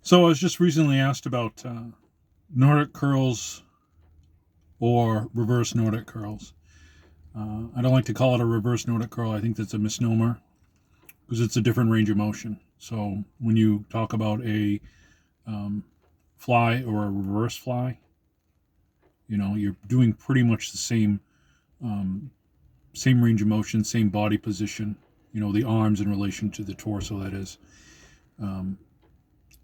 So I was just recently asked about Nordic curls or reverse Nordic curls. I don't like to call it a reverse Nordic curl. I think that's a misnomer because it's a different range of motion. So when you talk about a um, fly or a reverse fly, you're doing pretty much the um, same range of motion, same body position. The arms in relation to the torso. That is. Um,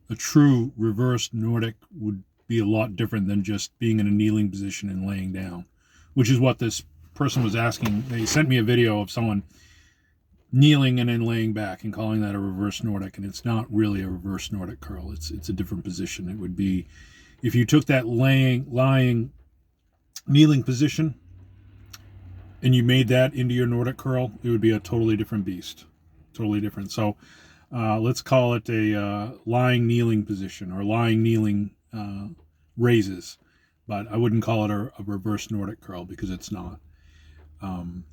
a true reverse Nordic would be a lot different than just being in a kneeling position and laying down, which is what this person was asking. They sent me a video of someone kneeling and then laying back and calling that a reverse Nordic, and it's not really a reverse Nordic curl. It's a different position. It would be if you took that lying, kneeling position and you made that into your Nordic curl, it would be a totally different beast, totally different. So let's call it a lying kneeling position or lying kneeling raises, but I wouldn't call it a reverse Nordic curl because it's not. Um,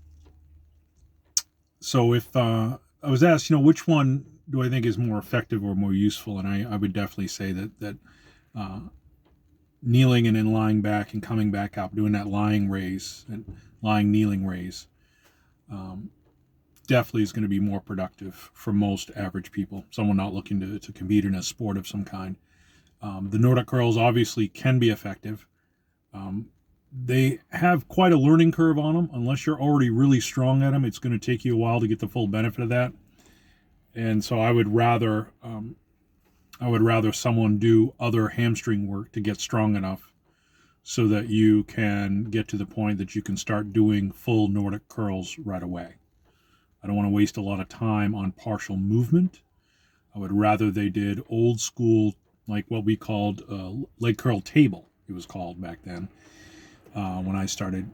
so if I was asked, which one do I think is more effective or more useful, and I would definitely say that uh, kneeling and then lying back and coming back up, doing that lying raise and lying kneeling raise. Definitely is going to be more productive for most average people, someone not looking to compete in a sport of some kind. The Nordic curls obviously can be effective. They have quite a learning curve on them. Unless you're already really strong at them, it's going to take you a while to get the full benefit of that. And so I would rather someone do other hamstring work to get strong enough so that you can get to the point that you can start doing full Nordic curls right away. I don't want to waste a lot of time on partial movement. I would rather they did old school, like what we called leg curl table, it was called back then when I started.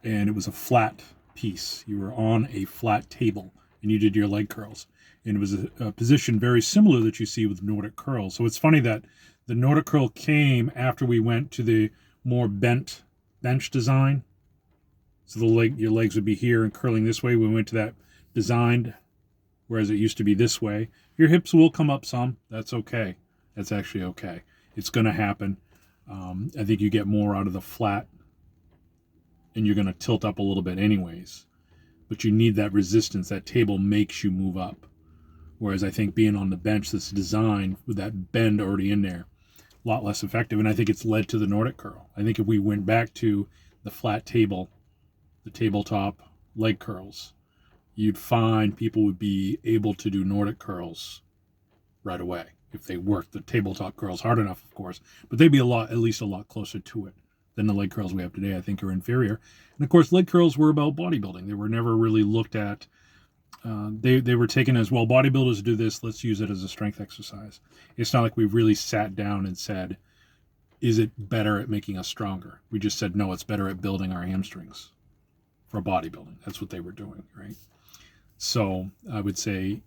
And it was a flat piece. You were on a flat table and you did your leg curls. And it was a position very similar that you see with Nordic curls. So it's funny that the Nordic curl came after we went to the more bent bench design. So your legs would be here and curling this way. We went to that designed, whereas it used to be this way. Your hips will come up some. That's okay. That's actually okay. It's going to happen. I think you get more out of the flat, and you're going to tilt up a little bit anyways. But you need that resistance. That table makes you move up. Whereas I think being on the bench that's designed with that bend already in there, a lot less effective. And I think it's led to the Nordic curl. I think if we went back to the flat table, the tabletop leg curls, you'd find people would be able to do Nordic curls right away if they worked the tabletop curls hard enough, of course. But they'd be at least a lot closer to it than the leg curls we have today. I think are inferior. And of course, leg curls were about bodybuilding. They were never really looked at. They were taken as, well, bodybuilders do this, let's use it as a strength exercise. It's not like we really sat down and said, is it better at making us stronger? We just said, no, it's better at building our hamstrings for bodybuilding. That's what they were doing, right? So I would say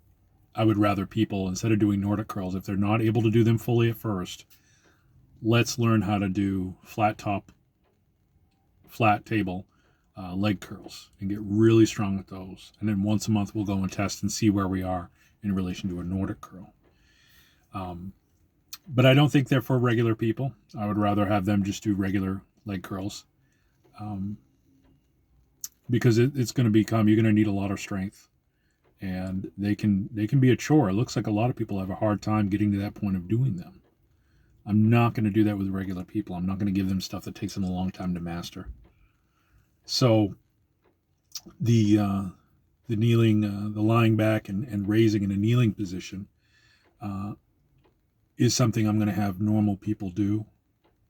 I would rather people, instead of doing Nordic curls, if they're not able to do them fully at first, let's learn how to do flat top, flat table leg curls and get really strong with those. And then once a month we'll go and test and see where we are in relation to a Nordic curl. But I don't think they're for regular people. I would rather have them just do regular leg curls. Because it's going to become, you're going to need a lot of strength. And they can be a chore. It looks like a lot of people have a hard time getting to that point of doing them. I'm not going to do that with regular people. I'm not going to give them stuff that takes them a long time to master. So the kneeling, the lying back and raising in a kneeling position is something I'm going to have normal people do.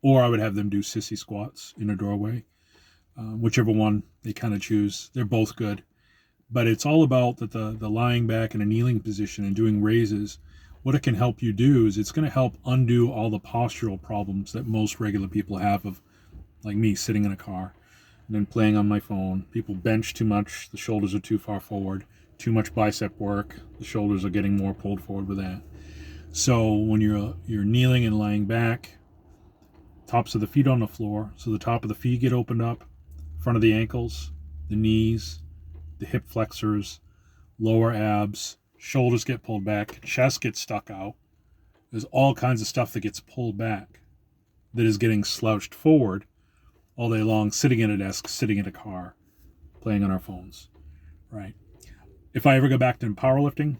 Or I would have them do sissy squats in a doorway. Whichever one they kind of choose. They're both good. But it's all about that the lying back in a kneeling position and doing raises. What it can help you do is it's going to help undo all the postural problems that most regular people have of, like me, sitting in a car and then playing on my phone. People bench too much. The shoulders are too far forward. Too much bicep work. The shoulders are getting more pulled forward with that. So when you're kneeling and lying back, tops of the feet on the floor, so the top of the feet get opened up, front of the ankles, the knees, the hip flexors, lower abs, shoulders get pulled back, chest gets stuck out, There's all kinds of stuff that gets pulled back that is getting slouched forward all day long, sitting at a desk, sitting in a car, playing on our phones, right? If I ever go back to powerlifting,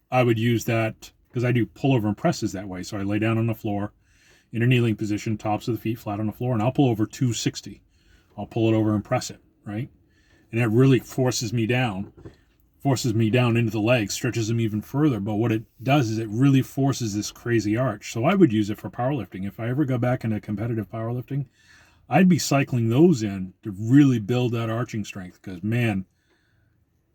I would use that because I do pullover and presses that way. So I lay down on the floor in a kneeling position, tops of the feet flat on the floor, and I'll pull over 260. I'll pull it over and press it, right? And that really forces me down into the legs, stretches them even further. But what it does is it really forces this crazy arch. So I would use it for powerlifting. If I ever go back into competitive powerlifting, I'd be cycling those in to really build that arching strength. Because, man,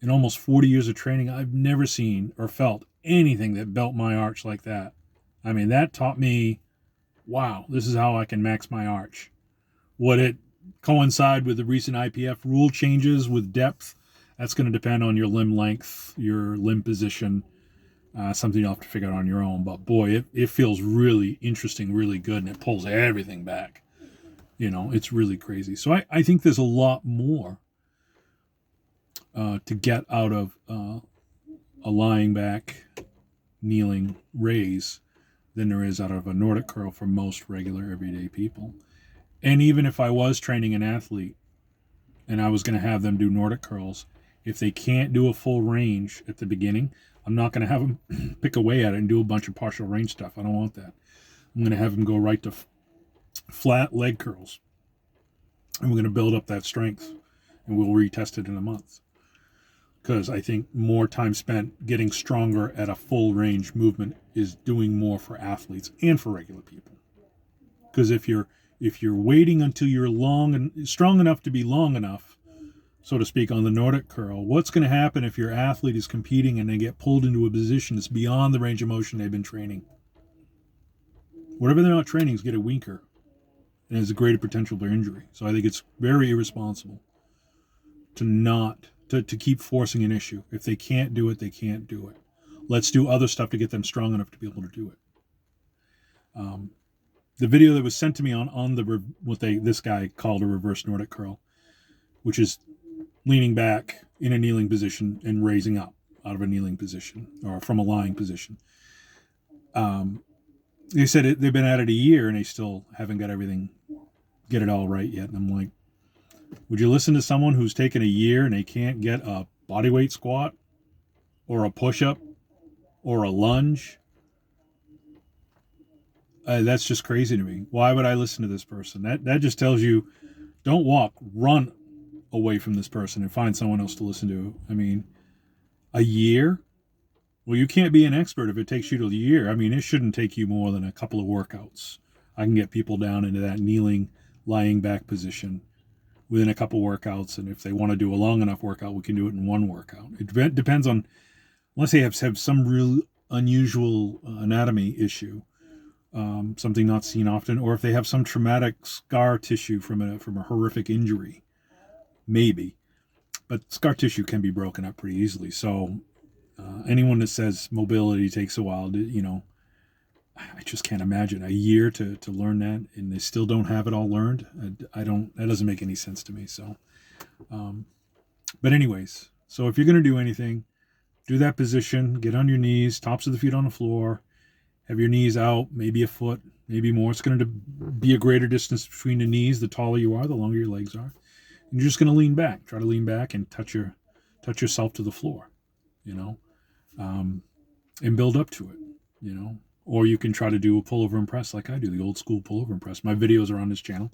in almost 40 years of training, I've never seen or felt anything that built my arch like that. I mean, that taught me, wow, this is how I can max my arch. Would it coincide with the recent IPF rule changes with depth? That's going to depend on your limb length, your limb position, something you'll have to figure out on your own. But boy, it feels really interesting, really good, and it pulls everything back. It's really crazy. So I think there's a lot more to get out of a lying back, kneeling raise than there is out of a Nordic curl for most regular everyday people. And even if I was training an athlete and I was going to have them do Nordic curls, if they can't do a full range at the beginning, I'm not going to have them pick away at it and do a bunch of partial range stuff. I don't want that. I'm going to have them go right to flat leg curls. And we're going to build up that strength, and we'll retest it in a month. Because I think more time spent getting stronger at a full range movement is doing more for athletes and for regular people. Because if you're waiting until you're long and strong enough to be long enough, so to speak, on the Nordic curl, what's going to happen if your athlete is competing and they get pulled into a position that's beyond the range of motion they've been training? Whatever they're not training is getting weaker, and there's a greater potential for injury. So I think it's very irresponsible to keep forcing an issue. If they can't do it, they can't do it. Let's do other stuff to get them strong enough to be able to do it. The video that was sent to me on this guy called a reverse Nordic curl, which is leaning back in a kneeling position and raising up out of a kneeling position or from a lying position. They said they've been at it a year and they still haven't get it all right yet. And I'm like, would you listen to someone who's taken a year and they can't get a bodyweight squat or a push-up or a lunge? That's just crazy to me. Why would I listen to this person? That just tells you, don't walk, run away from this person and find someone else to listen to. I mean, a year? Well, you can't be an expert if it takes you to a year. I mean, it shouldn't take you more than a couple of workouts. I can get people down into that kneeling, lying back position within a couple workouts. And if they want to do a long enough workout, we can do it in one workout. It depends on, unless they have some real unusual anatomy issue, something not seen often, or if they have some traumatic scar tissue from a horrific injury, maybe. But scar tissue can be broken up pretty easily. So anyone that says mobility takes a while, I just can't imagine a year to learn that, and they still don't have it all learned. That doesn't make any sense to me. So, but anyways, so if you're going to do anything, do that position, get on your knees, tops of the feet on the floor, have your knees out, maybe a foot, maybe more. It's going to be a greater distance between the knees. The taller you are, the longer your legs are. And you're just going to lean back. Try to lean back and touch yourself to the floor, and build up to it, Or you can try to do a pullover and press like I do, the old school pullover and press. My videos are on this channel.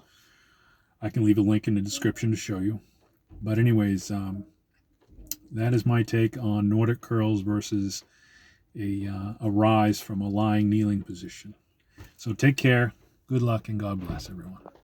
I can leave a link in the description to show you. But anyways, that is my take on Nordic curls versus a rise from a lying, kneeling position. So take care, good luck, and God bless everyone.